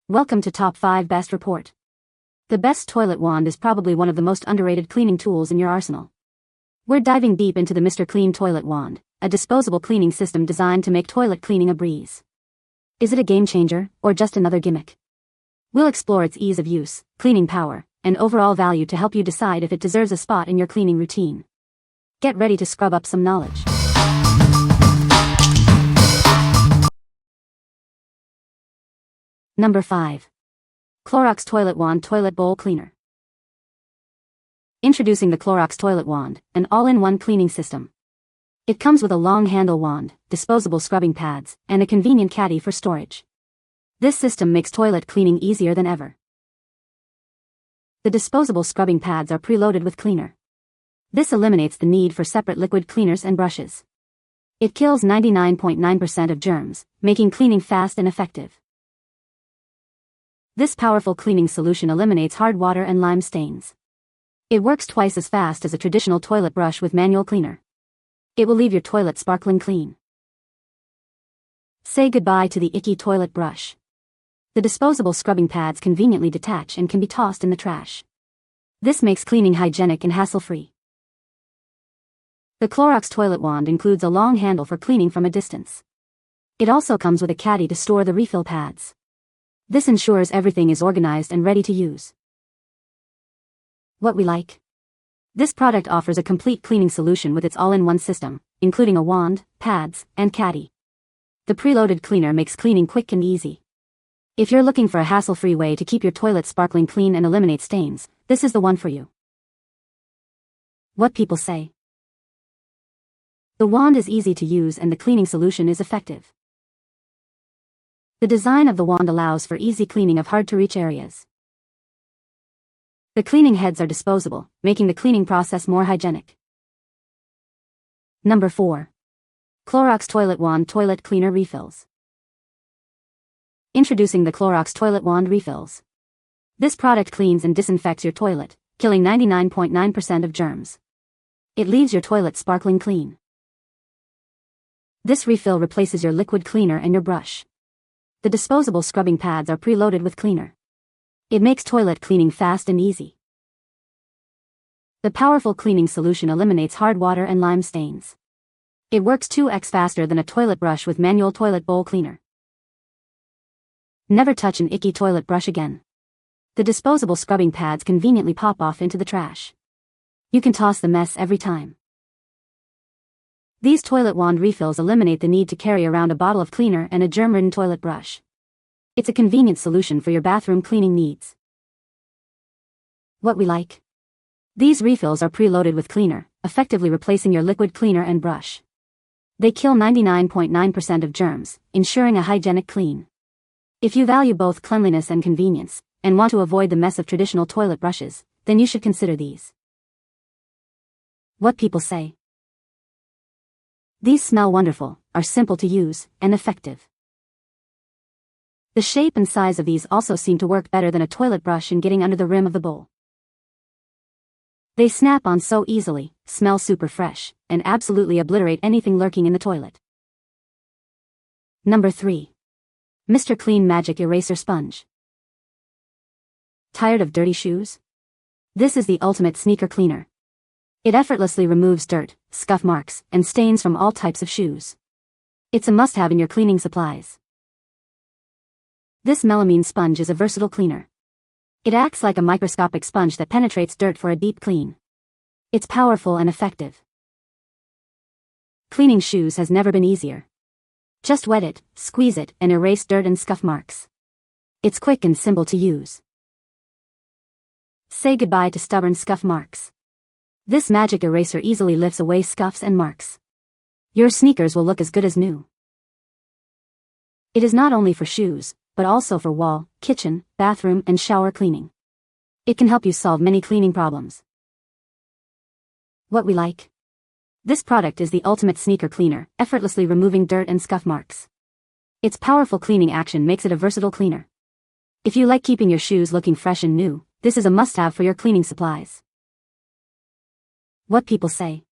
Welcome to Top 5 Best Report. The best toilet wand is probably one of the most underrated cleaning tools in your arsenal. We're diving deep into the Mr. Clean Toilet Wand, a disposable cleaning system designed to make toilet cleaning a breeze. Is it a game changer, or just another gimmick? We'll explore its ease of use, cleaning power, and overall value to help you decide if it deserves a spot in your cleaning routine. Get ready to scrub up some knowledge. Number 5. Clorox ToiletWand Toilet Bowl Cleaner. Introducing the Clorox ToiletWand, an all-in-one cleaning system. It comes with a long handle wand, disposable scrubbing pads, and a convenient caddy for storage. This system makes toilet cleaning easier than ever. The disposable scrubbing pads are preloaded with cleaner. This eliminates the need for separate liquid cleaners and brushes. It kills 99.9% of germs, making cleaning fast and effective. This powerful cleaning solution eliminates hard water and lime stains. It works twice as fast as a traditional toilet brush with manual cleaner. It will leave your toilet sparkling clean. Say goodbye to the icky toilet brush. The disposable scrubbing pads conveniently detach and can be tossed in the trash. This makes cleaning hygienic and hassle-free. The Clorox Toilet Wand includes a long handle for cleaning from a distance. It also comes with a caddy to store the refill pads. This ensures everything is organized and ready to use. What we like? This product offers a complete cleaning solution with its all-in-one system, including a wand, pads, and caddy. The preloaded cleaner makes cleaning quick and easy. If you're looking for a hassle-free way to keep your toilet sparkling clean and eliminate stains, this is the one for you. What people say. The wand is easy to use and the cleaning solution is effective. The design of the wand allows for easy cleaning of hard-to-reach areas. The cleaning heads are disposable, making the cleaning process more hygienic. Number 4. Clorox Toilet Wand Toilet Cleaner Refills. Introducing the Clorox Toilet Wand Refills. This product cleans and disinfects your toilet, killing 99.9% of germs. It leaves your toilet sparkling clean. This refill replaces your liquid cleaner and your brush. The disposable scrubbing pads are preloaded with cleaner. It makes toilet cleaning fast and easy. The powerful cleaning solution eliminates hard water and lime stains. It works 2x faster than a toilet brush with manual toilet bowl cleaner. Never touch an icky toilet brush again. The disposable scrubbing pads conveniently pop off into the trash. You can toss the mess every time. These toilet wand refills eliminate the need to carry around a bottle of cleaner and a germ-ridden toilet brush. It's a convenient solution for your bathroom cleaning needs. What we like? These refills are preloaded with cleaner, effectively replacing your liquid cleaner and brush. They kill 99.9% of germs, ensuring a hygienic clean. If you value both cleanliness and convenience, and want to avoid the mess of traditional toilet brushes, then you should consider these. What people say. These smell wonderful, are simple to use, and effective. The shape and size of these also seem to work better than a toilet brush in getting under the rim of the bowl. They snap on so easily, smell super fresh, and absolutely obliterate anything lurking in the toilet. Number 3. Mr. Clean Magic Eraser Sponge. Tired of dirty shoes? This is the ultimate sneaker cleaner. It effortlessly removes dirt, scuff marks, and stains from all types of shoes. It's a must-have in your cleaning supplies. This melamine sponge is a versatile cleaner. It acts like a microscopic sponge that penetrates dirt for a deep clean. It's powerful and effective. Cleaning shoes has never been easier. Just wet it, squeeze it, and erase dirt and scuff marks. It's quick and simple to use. Say goodbye to stubborn scuff marks. This magic eraser easily lifts away scuffs and marks. Your sneakers will look as good as new. It is not only for shoes, but also for wall, kitchen, bathroom, and shower cleaning. It can help you solve many cleaning problems. What we like? This product is the ultimate sneaker cleaner, effortlessly removing dirt and scuff marks. Its powerful cleaning action makes it a versatile cleaner. If you like keeping your shoes looking fresh and new, this is a must-have for your cleaning supplies. What people say.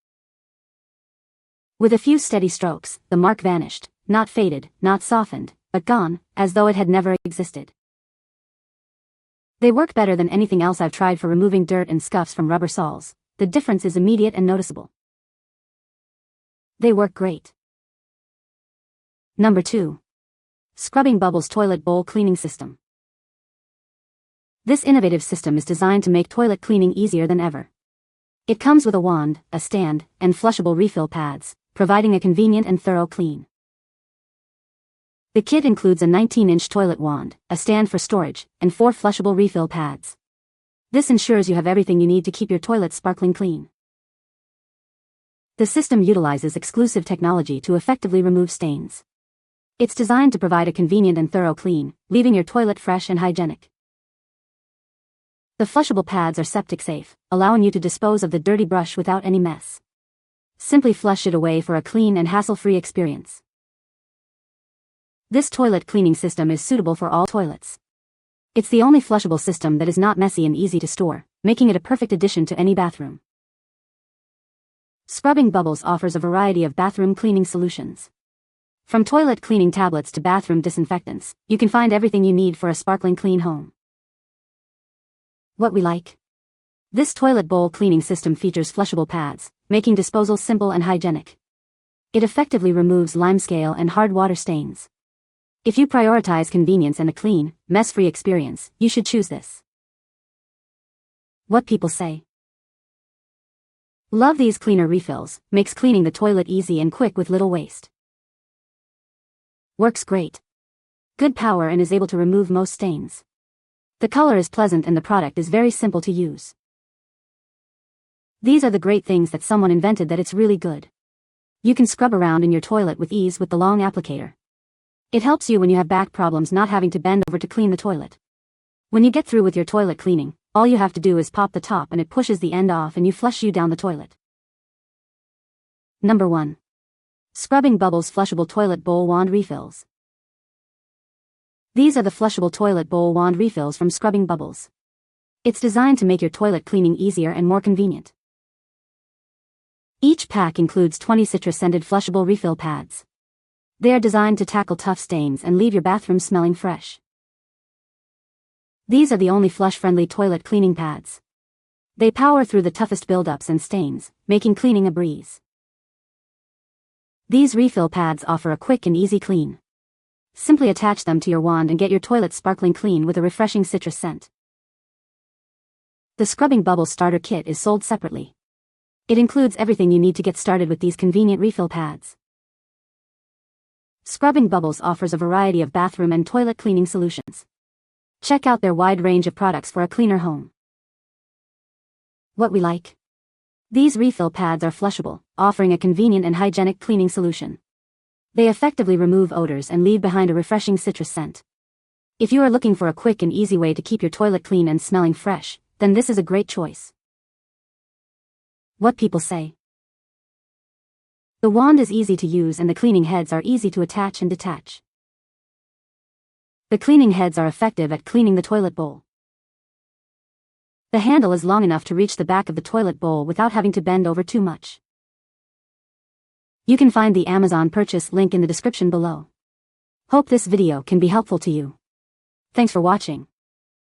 With a few steady strokes, the mark vanished, not faded, not softened, but gone, as though it had never existed. They work better than anything else I've tried for removing dirt and scuffs from rubber soles. The difference is immediate and noticeable. They work great. Number 2. Scrubbing Bubbles Toilet Bowl Cleaning System. This innovative system is designed to make toilet cleaning easier than ever. It comes with a wand, a stand, and flushable refill pads, providing a convenient and thorough clean. The kit includes a 19-inch toilet wand, a stand for storage, and 4 flushable refill pads. This ensures you have everything you need to keep your toilet sparkling clean. The system utilizes exclusive technology to effectively remove stains. It's designed to provide a convenient and thorough clean, leaving your toilet fresh and hygienic. The flushable pads are septic safe, allowing you to dispose of the dirty brush without any mess. Simply flush it away for a clean and hassle-free experience. This toilet cleaning system is suitable for all toilets. It's the only flushable system that is not messy and easy to store, making it a perfect addition to any bathroom. Scrubbing Bubbles offers a variety of bathroom cleaning solutions. From toilet cleaning tablets to bathroom disinfectants, you can find everything you need for a sparkling clean home. What we like? This toilet bowl cleaning system features flushable pads, making disposal simple and hygienic. It effectively removes limescale and hard water stains. If you prioritize convenience and a clean, mess-free experience, you should choose this. What people say. Love these cleaner refills, makes cleaning the toilet easy and quick with little waste. Works great. Good power and is able to remove most stains. The color is pleasant and the product is very simple to use. These are the great things that someone invented, that it's really good. You can scrub around in your toilet with ease with the long applicator. It helps you when you have back problems, not having to bend over to clean the toilet. When you get through with your toilet cleaning, all you have to do is pop the top and it pushes the end off and you flush you down the toilet. Number 1. Scrubbing Bubbles Flushable Toilet Bowl Wand Refills. These are the flushable toilet bowl wand refills from Scrubbing Bubbles. It's designed to make your toilet cleaning easier and more convenient. Each pack includes 20 citrus-scented flushable refill pads. They are designed to tackle tough stains and leave your bathroom smelling fresh. These are the only flush-friendly toilet cleaning pads. They power through the toughest buildups and stains, making cleaning a breeze. These refill pads offer a quick and easy clean. Simply attach them to your wand and get your toilet sparkling clean with a refreshing citrus scent. The Scrubbing Bubbles Starter Kit is sold separately. It includes everything you need to get started with these convenient refill pads. Scrubbing Bubbles offers a variety of bathroom and toilet cleaning solutions. Check out their wide range of products for a cleaner home. What we like? These refill pads are flushable, offering a convenient and hygienic cleaning solution. They effectively remove odors and leave behind a refreshing citrus scent. If you are looking for a quick and easy way to keep your toilet clean and smelling fresh, then this is a great choice. What people say. The wand is easy to use and the cleaning heads are easy to attach and detach. The cleaning heads are effective at cleaning the toilet bowl. The handle is long enough to reach the back of the toilet bowl without having to bend over too much. You can find the Amazon purchase link in the description below. Hope this video can be helpful to you. Thanks for watching.